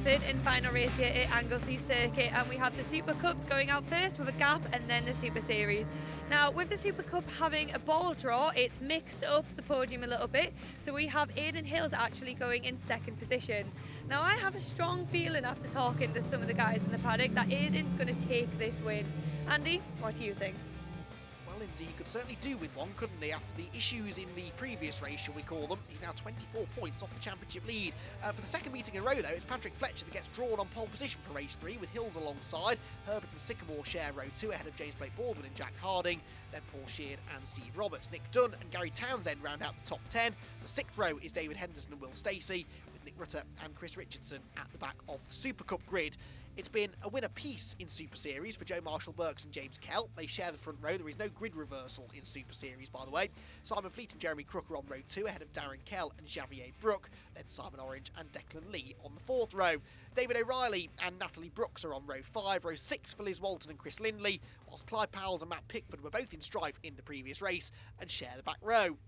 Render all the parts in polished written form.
third and final race here at Anglesey Circuit, and we have the Super Cups going out first with a gap and then the Super Series. Now, with the Super Cup having a ball draw, it's mixed up the podium a little bit, so we have Aidan Hills actually going in second position. Now, I have a strong feeling after talking to some of the guys in the paddock that Aidan's going to take this win. Andy, what do you think? Well, Lyndsay, he could certainly do with one, couldn't he, after the issues in the previous race, shall we call them. He's now 24 points off the championship lead. For the second meeting in a row, though, it's Patrick Fletcher that gets drawn on pole position for race 3, with Hills alongside. Herbert and Sycamore share row 2 ahead of James Blake Baldwin and Jack Harding. Then Paul Sheard and Steve Roberts. Nick Dunn and Gary Townsend round out the top 10. The 6th row is David Henderson and Will Stacey, with Nick Rutter and Chris Richardson at the back of the Super Cup grid. It's been a winner piece in Super Series for Joe Marshall-Burks and James Kell. They share the front row. There is no grid reversal in Super Series, by the way. Simon Fleet and Jeremy Crooker on row 2 ahead of Darren Kell and Xavier Brook. Then Simon Orange and Declan Lee on the 4th row. David O'Reilly and Natalie Brooks are on row 5. Row 6 for Liz Walton and Chris Lindley, whilst Clive Powells and Matt Pickford were both in strife in the previous race and share the back row.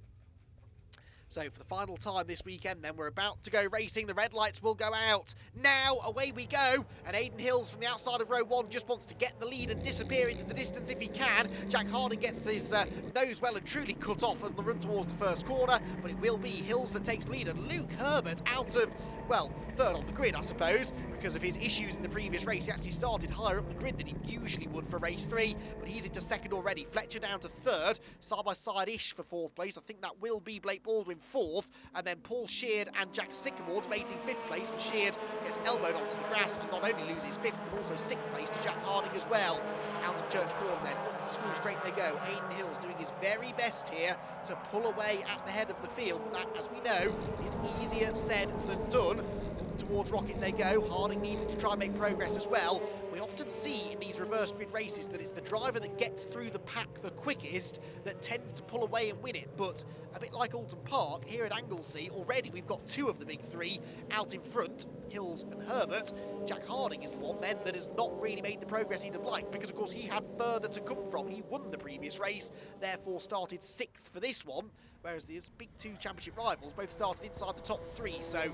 So for the final time this weekend then, we're about to go racing. The red lights will go out. Now, away we go. And Aidan Hills from the outside of row 1 just wants to get the lead and disappear into the distance if he can. Jack Harding gets his nose well and truly cut off on the run towards the first corner, but it will be Hills that takes lead, and Luke Herbert out of, well, third on the grid, I suppose, because of his issues in the previous race. He actually started higher up the grid than he usually would for race 3, but he's into second already. Fletcher down to third, side-by-side-ish for 4th place. I think that will be Blake Baldwin 4th, and then Paul Sheard and Jack Sycamore mating 5th place, and Sheard gets elbowed onto the grass and not only loses 5th, but also 6th place to Jack Harding as well. Out of Church Corner then, up the school straight they go. Aidan Hills doing his very best here to pull away at the head of the field, but that, as we know, is easier said than done. Up towards Rocket they go. Harding needing to try and make progress as well. We often see in these reverse grid races that it's the driver that gets through the pack the quickest that tends to pull away and win it, but a bit like Alton Park, here at Anglesey, already we've got 2 of the big 3 out in front, Hills and Herbert. Jack Harding is the one then that has not really made the progress he'd have liked, because of course he had further to come from. He won the previous race, therefore started 6th for this one, whereas these big 2 championship rivals both started inside the top 3, so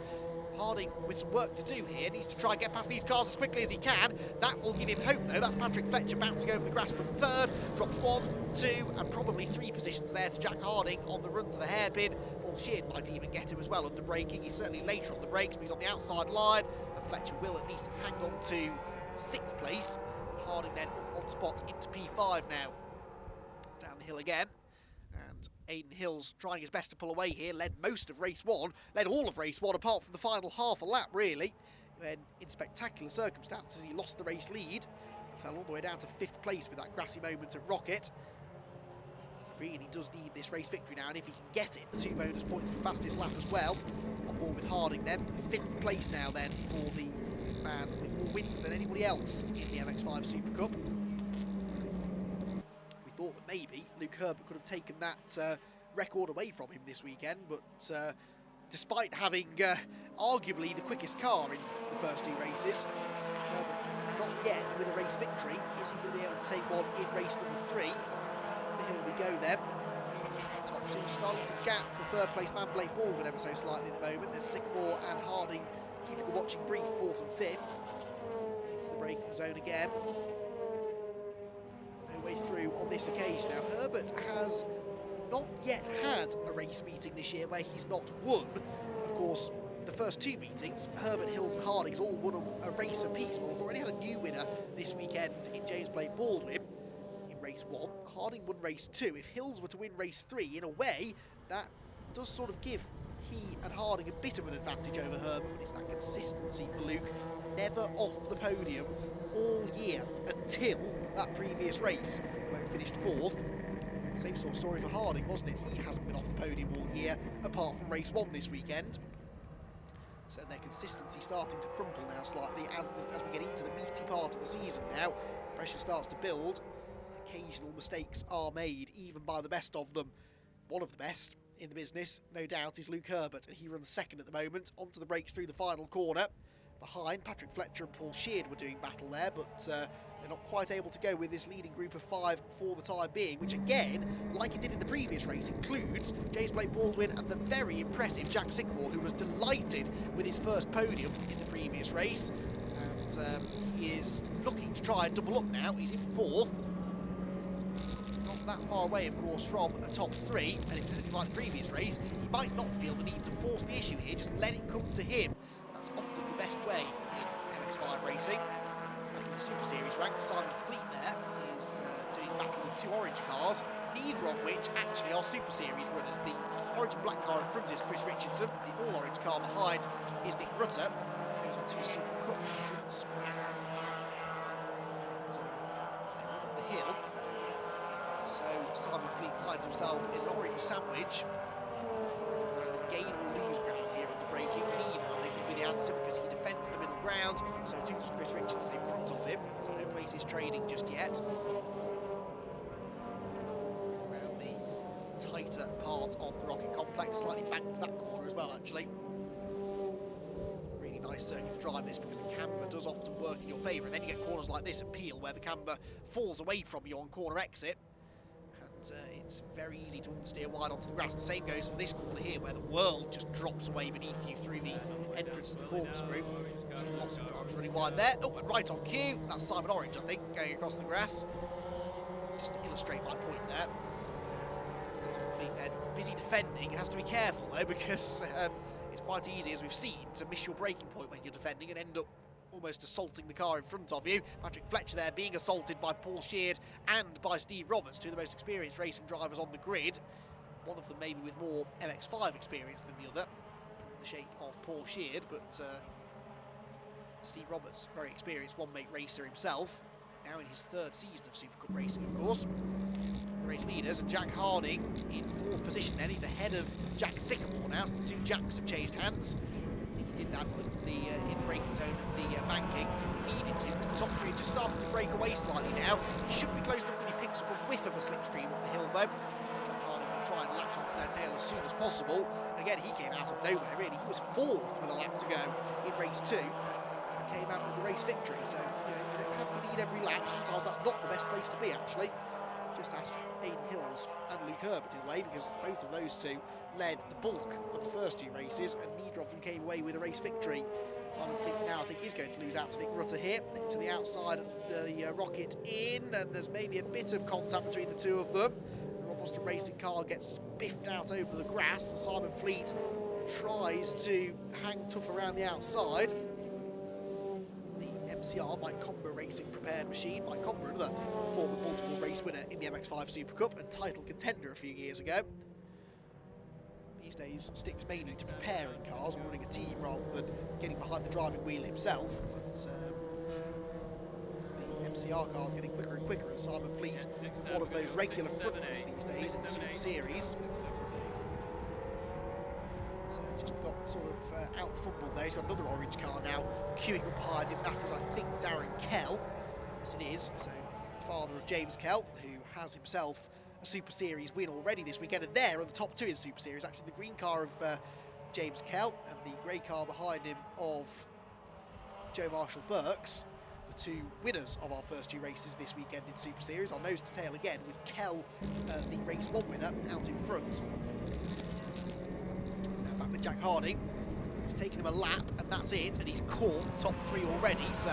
Harding, with some work to do here, needs to try and get past these cars as quickly as he can. That will give him hope, though. That's Patrick Fletcher bouncing over the grass from third. Drops 1, 2, and probably 3 positions there to Jack Harding on the run to the hairpin. Paul Sheard might even get him as well under braking. He's certainly later on the brakes, but he's on the outside line. And Fletcher will at least hang on to 6th place. Harding then up on spot into P5 now. Down the hill again. And Aidan Hills trying his best to pull away here, led most of race 1, led all of race 1 apart from the final half a lap really, when in spectacular circumstances he lost the race lead, fell all the way down to 5th place with that grassy moment at Rocket. Really does need this race victory now, and if he can get it, the 2 bonus points for fastest lap as well. On board with Harding then, 5th place now then for the man with more wins than anybody else in the MX-5 Super Cup. Thought that maybe Luke Herbert could have taken that record away from him this weekend, but despite having arguably the quickest car in the first 2 races, not yet with a race victory. Is he going to be able to take one in race number 3? The hill we go then. Top 2 starting to gap the 3rd place man Blake Baldwin ever so slightly at the moment. There's Sycamore and Harding keeping a watching brief 4th and 5th. Into the braking zone again. Way through on this occasion. Now Herbert has not yet had a race meeting this year where he's not won. Of course, the first 2 meetings, Herbert, Hills and Harding's all won a race apiece. But we've already had a new winner this weekend in James Blake Baldwin in race 1. Harding won race 2. If Hills were to win race 3, in a way, that does sort of give he and Harding a bit of an advantage over Herbert, but it's that consistency for Luke. Never off the podium all year until that previous race where he finished 4th. Same sort of story for Harding, wasn't it? He hasn't been off the podium all year apart from race 1 this weekend. So their consistency starting to crumble now slightly as we get into the meaty part of the season now. The pressure starts to build. Occasional mistakes are made, even by the best of them. One of the best in the business, no doubt, is Luke Herbert, and he runs 2nd at the moment, onto the brakes through the final corner. behind. Patrick Fletcher and Paul Sheard were doing battle there, but they're not quite able to go with this leading group of 5 for the time being, which again, like it did in the previous race, includes James Blake Baldwin and the very impressive Jack Sycamore, who was delighted with his first podium in the previous race. And he is looking to try and double up now. He's in 4th. Not that far away, of course, from a top 3. And if it's anything like the previous race, he might not feel the need to force the issue here. Just let it come to him. That's often the best way in MX-5 racing. Back in the Super Series ranks, Simon Fleet there is doing battle with 2 orange cars, neither of which actually are Super Series runners. The orange and black car in front is Chris Richardson. The all-orange car behind is Nick Rutter. Goes on to a SuperCup entrance. And as they run up the hill, so Simon Fleet finds himself in an orange sandwich. He's going to gain or lose ground here on the braking. Neither, I think, will be the answer because he defends the middle ground. So too does Chris Richardson in front of him. So no places trading just yet. Around the tighter part of the rocket complex, slightly banked that corner as well, actually. Really nice circuit to drive this because the camber does often work in your favour, and then you get corners like this at Peel where the camber falls away from you on corner exit. It's very easy to understeer wide onto the grass. The same goes for this corner here, where the world just drops away beneath you through the entrance to the corkscrew. So lots of drivers running wide there. Oh, and right on cue, that's Simon Orange, I think, going across the grass. Just to illustrate my point there. Simon Fleet then busy defending. Has to be careful though, because it's quite easy, as we've seen, to miss your braking point when you're defending and end up almost assaulting the car in front of you. Patrick Fletcher there being assaulted by Paul Sheard and by Steve Roberts, 2 of the most experienced racing drivers on the grid. One of them maybe with more MX-5 experience than the other, in the shape of Paul Sheard, but Steve Roberts, very experienced one-make racer himself, now in his 3rd season of SuperCup racing, of course. The race leaders, and Jack Harding in 4th position then. He's ahead of Jack Sycamore now, so the 2 Jacks have changed hands. Did that in the braking zone at the banking. He needed to, because the top 3 just started to break away slightly now. He should be close enough that he picks up a whiff of a slipstream up the hill though. So Jack Harding will try and latch onto their tail as soon as possible. And again, he came out of nowhere really. He was 4th with a lap to go in race 2 and came out with the race victory. So you don't have to lead every lap. Sometimes that's not the best place to be actually. Just ask Aidan Hills and Luke Herbert in a way, because both of those 2 led the bulk of the first 2 races and neither of them came away with a race victory. Simon Fleet now I think is going to lose out to Nick Rutter here, to the outside of the rocket in, and there's maybe a bit of contact between the 2 of them. The Rob Boston racing car gets biffed out over the grass and Simon Fleet tries to hang tough around the outside. MCR, Mike Comber Racing prepared machine. Mike Comber, another former multiple race winner in the MX-5 SuperCup and title contender a few years ago. These days sticks mainly to preparing cars and running a team rather than getting behind the driving wheel himself. But the MCR car's getting quicker and quicker, and Simon Fleet, one of those regular front runners these days in the Super Series. Just got sort of out-fumbled there. He's got another orange car now queuing up behind him. That is, I think, Darren Kell. Yes, it is. So, the father of James Kell, who has himself a Super Series win already this weekend. And there are the top 2 in Super Series. Actually, the green car of James Kell and the grey car behind him of Joe Marshall Burks. The 2 winners of our first 2 races this weekend in Super Series. Our nose to tail again with Kell, the race 1 winner, out in front. Back with Jack Harding. It's taken him a lap and that's it, and he's caught the top 3 already. So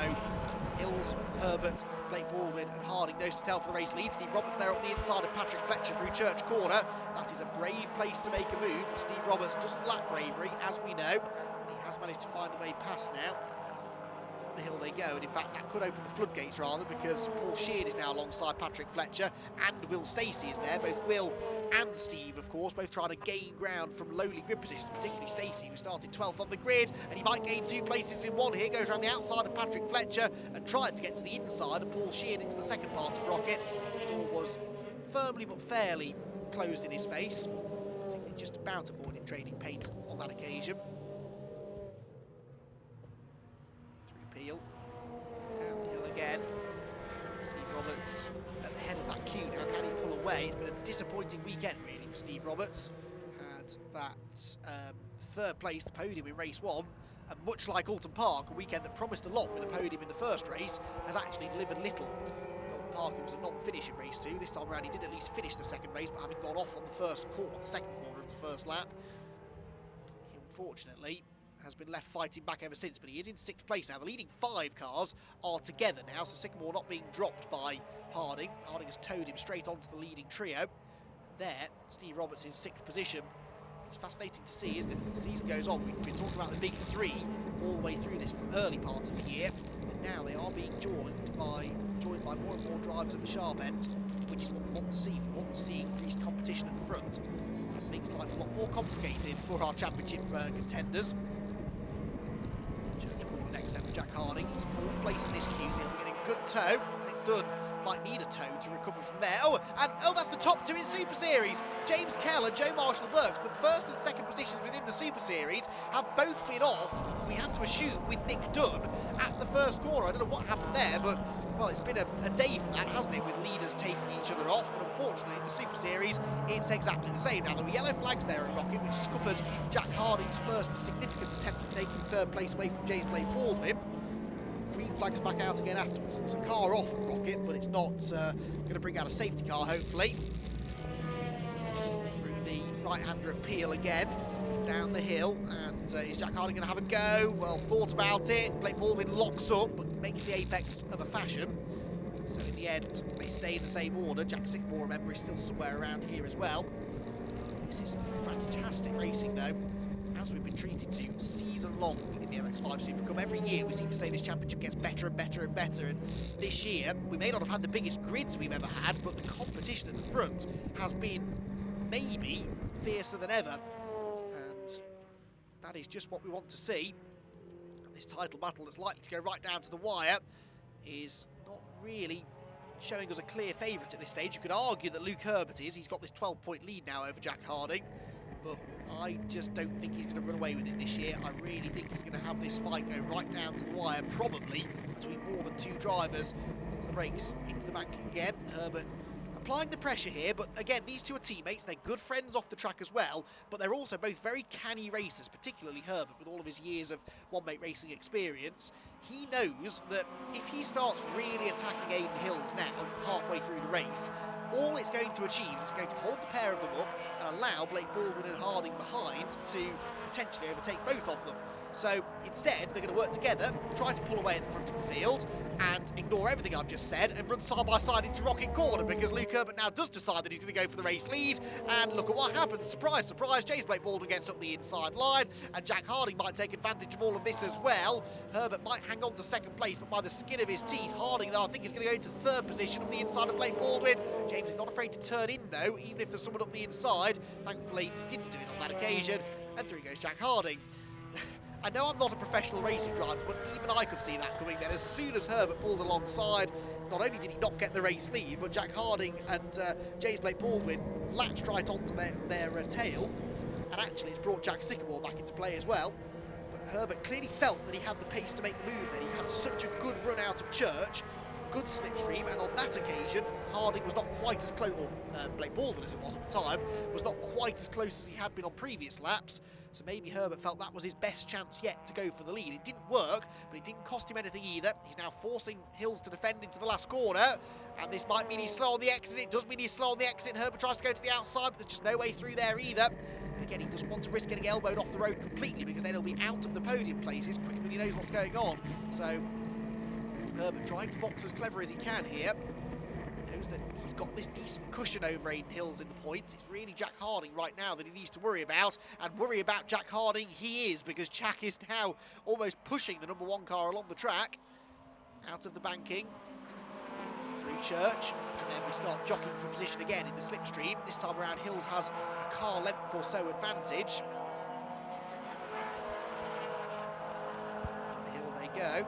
Hills, Herbert, Blake Baldwin and Harding nose to tail for the race lead. Steve Roberts there up the inside of Patrick Fletcher through Church Corner. That is a brave place to make a move, but Steve Roberts doesn't lack bravery, as we know, and he has managed to find a way past now. The hill they go, and in fact that could open the floodgates rather, because Paul Sheard is now alongside Patrick Fletcher and Will Stacey is there. Both Will and Steve, of course, both trying to gain ground from lowly grid positions, particularly Stacey, who started 12th on the grid, and he might gain 2 places in one here. Goes around the outside of Patrick Fletcher and tried to get to the inside of Paul Sheard into the second part of Rocket. The door was firmly but fairly closed in his face. I think they just about avoided trading paint on that occasion. Peel, down the hill again. Steve Roberts at the head of that queue now. Can he pull away? It's been a disappointing weekend really for Steve Roberts. Had that 3rd place, the podium in race 1, And much like Alton Park, a weekend that promised a lot with a podium in the first race, has actually delivered little. Alton Park, it was a non-finish in race 2. This time around he did at least finish the second race, but having gone off on the second corner of the first lap, he unfortunately has been left fighting back ever since, but he is in 6th place now. The leading 5 cars are together now, so Sycamore not being dropped by Harding. Harding has towed him straight onto the leading trio. There, Steve Roberts in 6th position. It's fascinating to see, isn't it, as the season goes on. We've been talking about the big 3 all the way through this early part of the year, but now they are being joined by more and more drivers at the sharp end, which is what we want to see. We want to see increased competition at the front. That makes life a lot more complicated for our championship contenders. Church corner next then with Jack Harding. He's 4th place in this queue, so he'll be getting a good tow. Nick Dunn might need a tow to recover from there. Oh, that's the top 2 in Super Series. James Kell and Joe Marshall-Burks, the 1st and 2nd positions within the Super Series, have both been off, we have to assume, with Nick Dunn at the first corner. I don't know what happened there, but, well, it's been a day for that, hasn't it, with leaders taking each other off, and unfortunately in the Super Series, it's exactly the same. Now, there were yellow flags there at Rocket, which scuppered Jack Harding's first significant attempt at taking 3rd place away from James Blake Baldwin. Green flags back out again afterwards. There's a car off at Rocket, but it's not going to bring out a safety car, hopefully. Through the right-hander at Peel again, down the hill, and is Jack Harding going to have a go? Well, thought about it. Blake Baldwin locks up, but makes the apex of a fashion. So in the end, they stay in the same order. Jack Sycamore, remember, is still somewhere around here as well. This is fantastic racing, though, as we've been treated to season long in the MX-5 SuperCup. Every year we seem to say this championship gets better and better and better, and this year we may not have had the biggest grids we've ever had, but the competition at the front has been maybe fiercer than ever, and that is just what we want to see. And this title battle that's likely to go right down to the wire is not really showing us a clear favourite at this stage. You could argue that Luke Herbert is. He's got this 12-point lead now over Jack Harding, but I just don't think he's going to run away with it this year. I really think he's going to have this fight go right down to the wire, probably between more than 2 drivers. Onto the brakes, into the bank again. Herbert applying the pressure here, but again, these 2 are teammates. They're good friends off the track as well, but they're also both very canny racers, particularly Herbert, with all of his years of one-mate racing experience. He knows that if he starts really attacking Aidan Hills now, halfway through the race, all it's going to achieve is it's going to hold the pair of them up and allow Blake Baldwin and Harding behind to potentially overtake both of them. So instead, they're going to work together, try to pull away at the front of the field, and ignore everything I've just said and run side by side into Rocket Corner, because Luke Herbert now does decide that he's going to go for the race lead. And look at what happens. Surprise, surprise, James Blake Baldwin gets up the inside line, and Jack Harding might take advantage of all of this as well. Herbert might hang on to 2nd place, but by the skin of his teeth, Harding, though, I think is going to go into 3rd position on the inside of Blake Baldwin. James is not afraid to turn in, though, even if there's someone up the inside. Thankfully, didn't do it on that occasion, and through goes Jack Harding. I know I'm not a professional racing driver, but even I could see that coming then. As soon as Herbert pulled alongside, not only did he not get the race lead, but Jack Harding and James Blake Baldwin latched right onto their tail, and actually it's brought Jack Sycamore back into play as well. But Herbert clearly felt that he had the pace to make the move then. He had such a good run out of Church, good slipstream, and on that occasion Harding was not quite as close, or Blake Baldwin as it was at the time, was not quite as close as he had been on previous laps. So maybe Herbert felt that was his best chance yet to go for the lead. It didn't work, but it didn't cost him anything either. He's now forcing Hills to defend into the last corner, and this might mean he's slow on the exit. It does mean he's slow on the exit. Herbert tries to go to the outside, but there's just no way through there either. And again, he doesn't want to risk getting elbowed off the road completely, because then he'll be out of the podium places quicker than he knows what's going on. So Herbert trying to box as clever as he can here. He knows that he's got this decent cushion over Aidan Hills in the points. It's really Jack Harding right now that he needs to worry about, and worry about Jack Harding he is, because Jack is now almost pushing the #1 car along the track. Out of the banking, through Church, and then we start jockeying for position again in the slipstream. This time around Hills has a car length or so advantage. The hill they go.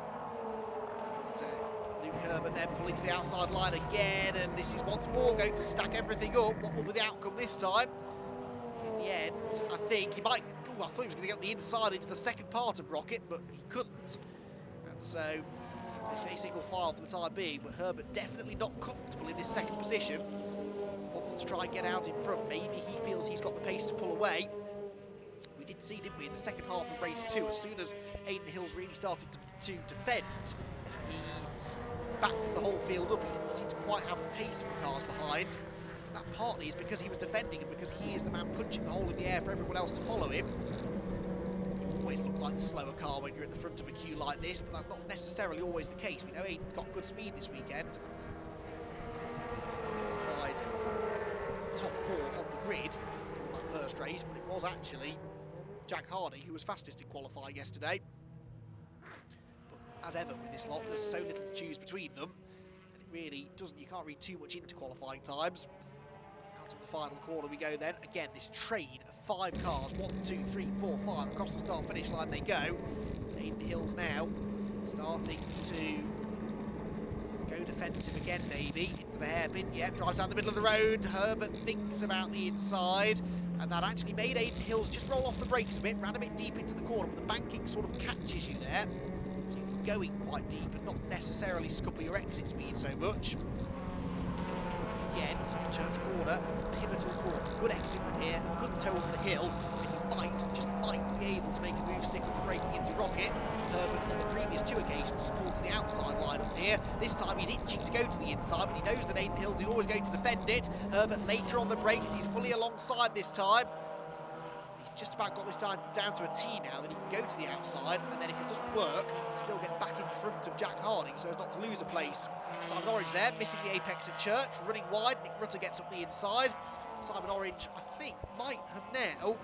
Luke Herbert then pulling to the outside line again, and this is once more going to stack everything up. What will be the outcome this time? In the end, I think he might... I thought he was going to get on the inside into the 2nd part of Rocket, but he couldn't. And so, they stay single file for the time being, but Herbert definitely not comfortable in this 2nd position. Wants to try and get out in front. Maybe he feels he's got the pace to pull away. We did did see, didn't we, in the second half of race 2, as soon as Aidan Hills really started to defend, he backed the whole field up. He didn't seem to quite have the pace of the cars behind. But that partly is because he was defending and because he is the man punching the hole in the air for everyone else to follow him. You always look like the slower car when you're at the front of a queue like this, but that's not necessarily always the case. We know Aidan's got good speed this weekend. Qualified top 4 on the grid from that first race, but it was actually Jack Hardy who was fastest in qualifying yesterday. But as ever with this lot, there's so little to choose between them, and it really doesn't, you can't read too much into qualifying times. Out of the final corner we go then. Again, this train of 5 cars, 1, 2, 3, 4, 5, across the start-finish line they go. And Aidan Hills now starting to go defensive again, maybe, into the hairpin. Yep, drives down the middle of the road. Herbert thinks about the inside, and that actually made Aidan Hills just roll off the brakes a bit, ran a bit deep into the corner, but the banking sort of catches you there, so you can go in quite deep and not necessarily scupper your exit speed so much. Again, Church Corner, pivotal corner, good exit from here, a good toe on the hill, and you might be able to make a move stick on the braking into Rocket. Herbert on the previous 2 occasions has pulled to the outside line up here. This time he's itching to go to the inside, but he knows that Aidan Hills is always going to defend it. Herbert later on the brakes, he's fully alongside this time. He's just about got this time down to a T now that he can go to the outside, and then if it doesn't work, still get back in front of Jack Harding so as not to lose a place. Simon Orange there, missing the apex at Church, running wide. Nick Rutter gets up the inside. Simon Orange, I think, might have now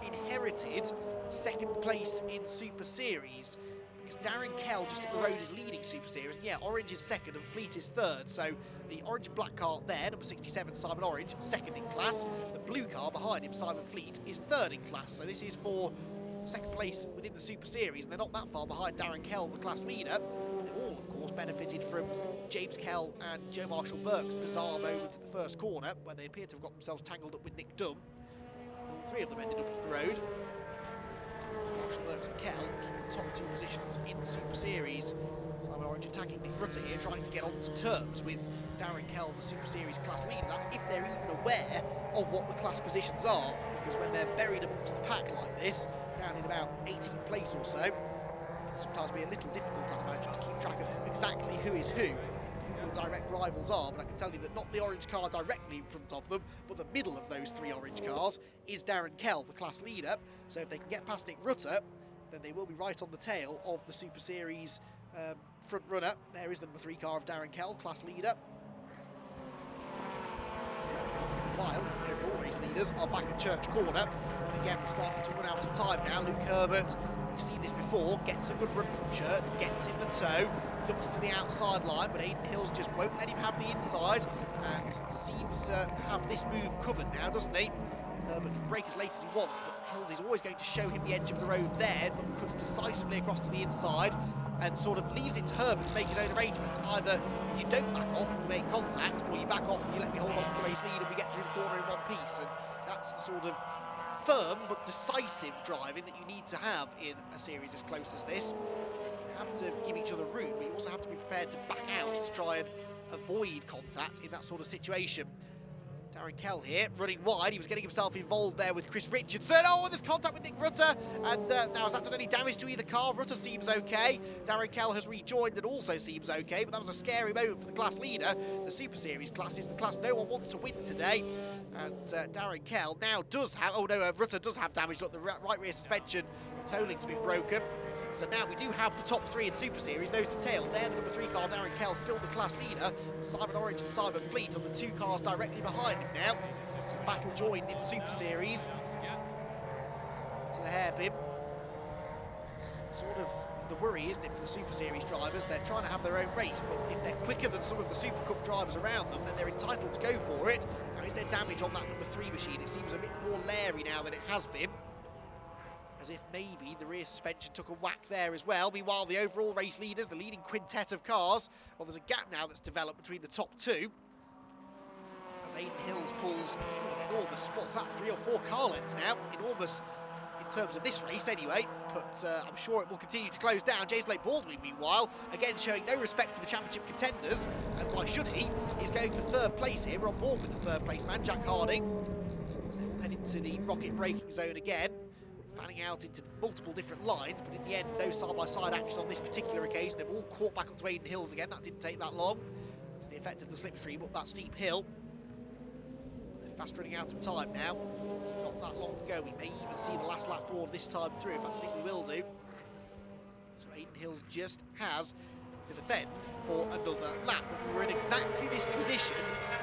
inherited second place in Super Series, because Darren Kell just up the road is leading Super Series, and yeah, Orange is second and Fleet is third, so the orange and black car there, number 67 Simon Orange, second in class. The blue car behind him, Simon Fleet, is third in class, so this is for second place within the Super Series, and they're not that far behind Darren Kell, the class leader. They all, of course, benefited from James Kell and Joe Marshall Burke's bizarre moments at the first corner, where they appear to have got themselves tangled up with Nick Dunn. All 3 of them ended up off the road. Marshall Burks and Kell from the top 2 positions in Super Series. Simon Orange attacking Nick Rutter here, trying to get onto terms with Darren Kell, the Super Series class leader. That's if they're even aware of what the class positions are, because when they're buried amongst the pack like this, down in about 18th place or so, it can sometimes be a little difficult, I'd imagine, to keep track of exactly who is who your direct rivals are, but I can tell you that not the orange car directly in front of them, but the middle of those 3 orange cars is Darren Kell, the class leader. So if they can get past Nick Rutter, then they will be right on the tail of the Super Series front runner. There is the number 3 car of Darren Kell, class leader. While overall race leaders are back at Church Corner, and again we're starting to run out of time now. Luke Herbert, we've seen this before, gets a good run from Church, gets in the toe, looks to the outside line, but Aidan Hills just won't let him have the inside, and seems to have this move covered now, doesn't he? Herbert can brake as late as he wants, but Hills is always going to show him the edge of the road there, but cuts decisively across to the inside, and sort of leaves it to Herbert to make his own arrangements. Either you don't back off and we make contact, or you back off and you let me hold on to the race lead and we get through the corner in one piece. And that's the sort of firm but decisive driving that you need to have in a series as close as this. You have to give each other room, but you also have to be prepared to back out to try and avoid contact in that sort of situation. Darren Kell here, running wide. He was getting himself involved there with Chris Richardson. Oh, there's contact with Nick Rutter. And now, has that done any damage to either car? Rutter seems okay. Darren Kell has rejoined and also seems okay, but that was a scary moment for the class leader. The Super Series class is the class no one wants to win today. And Darren Kell now does have... Oh, no, Rutter does have damage. Look, the right rear suspension, the toe link's been broken. So now we do have the top 3 in Super Series, nose to tail. There, the number 3 car, Darren Kell, still the class leader. Simon Orange and Simon Fleet on the 2 cars directly behind him now. So battle joined in Super Series. To the hairpin. It's sort of the worry, isn't it, for the Super Series drivers? They're trying to have their own race, but if they're quicker than some of the SuperCup drivers around them, then they're entitled to go for it. Now, is there damage on that number 3 machine? It seems a bit more leery now than it has been. As if maybe the rear suspension took a whack there as well. Meanwhile, the overall race leaders, the leading quintet of cars, well, there's a gap now that's developed between the top 2. As Aidan Hills pulls an enormous, what's that, 3 or 4 car lengths now. Enormous in terms of this race anyway, but I'm sure it will continue to close down. James Blake Baldwin, meanwhile, again showing no respect for the championship contenders, and why should he? He's going for 3rd place here. We're on board with the 3rd place man, Jack Harding, as they all head into the rocket braking zone again. fanning out into multiple different lines, but in the end, no side-by-side action on this particular occasion. They've all caught back up to Aidan Hills again. That didn't take that long. That's the effect of the slipstream up that steep hill. They're fast running out of time now. Not that long to go. We may even see the last lap board this time through. In fact, I think we will do. So Aidan Hills just has to defend for another lap. But we were in exactly this position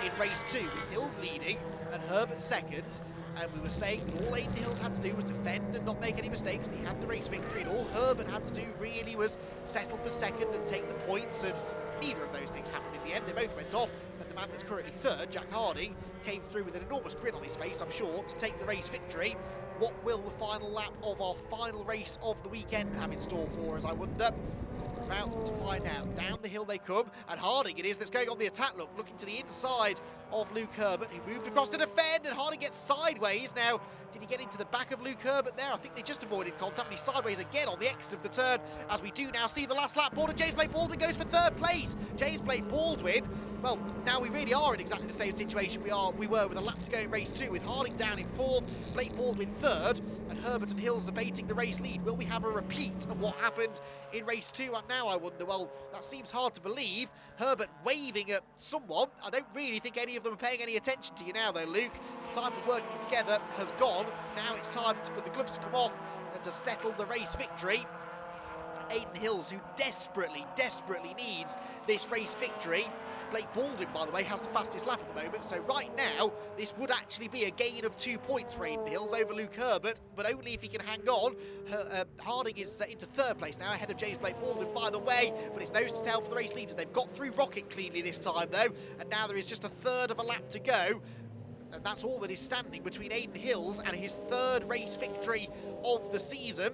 in race 2, with Hills leading and Herbert second. And we were saying that all Aidan Hills had to do was defend and not make any mistakes, and he had the race victory, and all Herbert had to do really was settle for second and take the points, and neither of those things happened in the end. They both went off, and the man that's currently third, Jack Harding, came through with an enormous grin on his face, I'm sure, to take the race victory. What will the final lap of our final race of the weekend have in store for us, I wonder? We're about to find out. Down the hill they come, and Harding it is that's going on the attack. Looking to the inside of Luke Herbert, who moved across to defend, and Harding gets sideways. Now, did he get into the back of Luke Herbert there? I think they just avoided contact, and he's sideways again on the exit of the turn, as we do now see the last lap board, and James Blake Baldwin goes for third place. James Blake Baldwin, well, now we really are in exactly the same situation we were with a lap to go in race 2, with Harding down in 4th, Blake Baldwin 3rd, and Herbert and Hills debating the race lead. Will we have a repeat of what happened in race 2? And now I wonder, well, that seems hard to believe. Herbert waving at someone. I don't really think any of them are paying any attention to you now, though, Luke. The time for working together has gone. Now it's time for the gloves to come off and to settle the race victory. Aidan Hills, who desperately needs this race victory. Blake Baldwin, by the way, has the fastest lap at the moment, so right now this would actually be a gain of 2 points for Aidan Hills over Luke Herbert, but only if he can hang on. Harding is into 3rd place now, ahead of James Blake Baldwin, by the way, but it's nose to tail for the race leaders. They've got through Rocket cleanly this time, though, and now there is just a 1/3 of a lap to go, and that's all that is standing between Aidan Hills and his 3rd race victory of the season,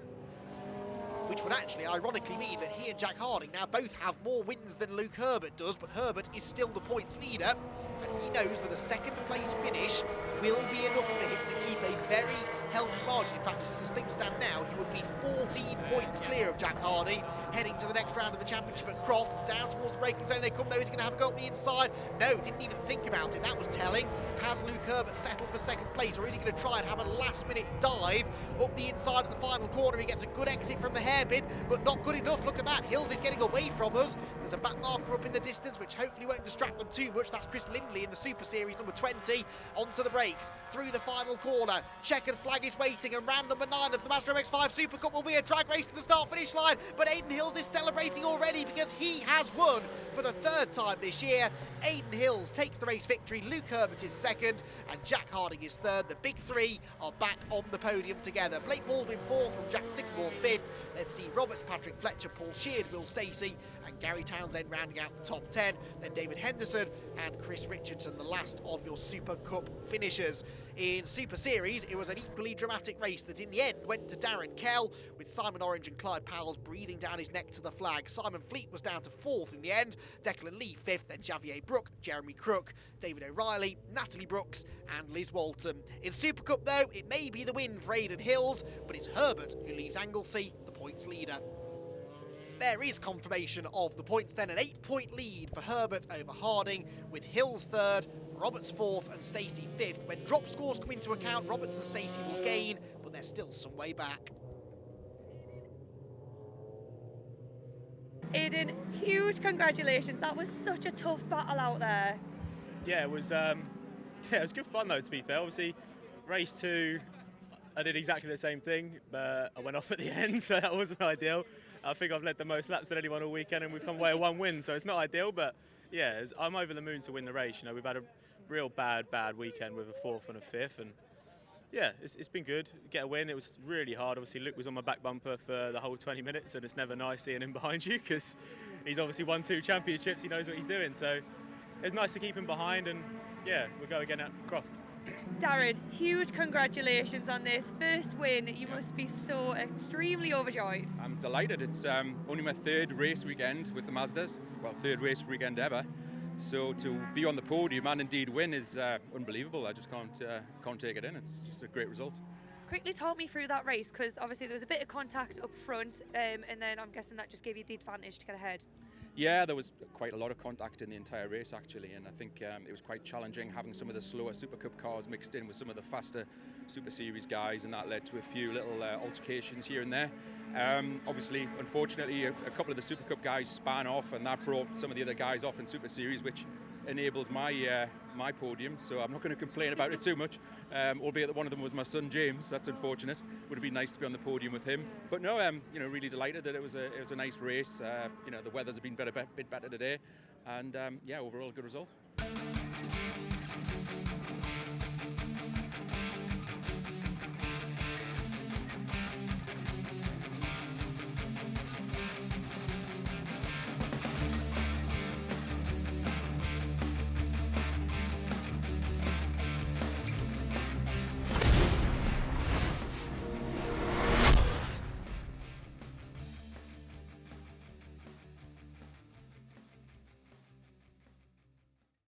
which would actually ironically mean that he and Jack Harding now both have more wins than Luke Herbert does, but Herbert is still the points leader, and he knows that a 2nd place finish will be enough for him to keep a very healthy margin. In fact, as things stand now, he would be 14 points clear of Jack Harding, heading to the next round of the championship at Croft. Down towards the braking zone they come, though. He's going to have a go up the inside. No, didn't even think about it. That was telling. Has Luke Herbert settled for 2nd place, or is he going to try and have a last-minute dive up the inside at the final corner? He gets a good exit from the hairpin, but not good enough. Look at that. Hills is getting away from us. There's a back marker up in the distance, which hopefully won't distract them too much. That's Chris Lindley in the Super Series, number 20, onto the brakes, through the final corner. Checkered flag is waiting, and round number 9 of the Mazda MX-5 SuperCup will be a drag race to the start-finish line, but Aidan Hills is celebrating already because he has won for the 3rd time this year. Aidan Hills takes the race victory, Luke Herbert is 2nd, and Jack Harding is 3rd. The big 3 are back on the podium together. Blake Baldwin 4th, from Jack Sycamore 5th, then Steve Roberts, Patrick Fletcher, Paul Sheard, Will Stacey, and Gary Townsend rounding out the top 10. Then David Henderson and Chris Richardson, the last of your Super Cup finishers. In Super Series, it was an equally dramatic race that in the end went to Darren Kell, with Simon Orange and Clyde Powell's breathing down his neck to the flag. Simon Fleet was down to 4th in the end, Declan Lee 5th, then Javier Brook, Jeremy Crook, David O'Reilly, Natalie Brooks and Liz Walton. In Super Cup, though, it may be the win for Aidan Hills, but it's Herbert who leaves Anglesey the points leader. There is confirmation of the points then, an 8-point lead for Herbert over Harding, with Hills 3rd, Roberts 4th and Stacey 5th. When drop scores come into account, Roberts and Stacey will gain, but they're still some way back. Aidan, huge congratulations. That was such a tough battle out there. Yeah, it was good fun though, to be fair. Obviously, race 2, I did exactly the same thing, but I went off at the end, so that wasn't ideal. I think I've led the most laps than anyone all weekend, and we've come away with 1 win, so it's not ideal, but yeah, I'm over the moon to win the race. You know, we've had a real bad weekend with a 4th and a 5th, and yeah, it's been good. Get a win. It was really hard. Obviously, Luke was on my back bumper for the whole 20 minutes, and it's never nice seeing him behind you because he's obviously won 2 championships. He knows what he's doing, so it's nice to keep him behind, and yeah, we'll go again at Croft. Darren, huge congratulations on this first win. You must be so extremely overjoyed. I'm delighted. It's only my 3rd race weekend with the Mazdas. Well, 3rd race weekend ever. So to be on the podium and indeed win is unbelievable. I just can't take it in. It's just a great result. Quickly talk me through that race, because obviously there was a bit of contact up front, and then I'm guessing that just gave you the advantage to get ahead. Yeah, there was quite a lot of contact in the entire race actually, and I think it was quite challenging having some of the slower SuperCup cars mixed in with some of the faster Super Series guys, and that led to a few little altercations here and there. Obviously, unfortunately, a couple of the SuperCup guys span off, and that brought some of the other guys off in Super Series, which enabled my my podium, so I'm not going to complain about it too much, albeit that one of them was my son James. That's unfortunate. Would have been nice to be on the podium with him, but no, you know, really delighted that it was a nice race. You know, the weather's been bit better today, and yeah, overall a good result.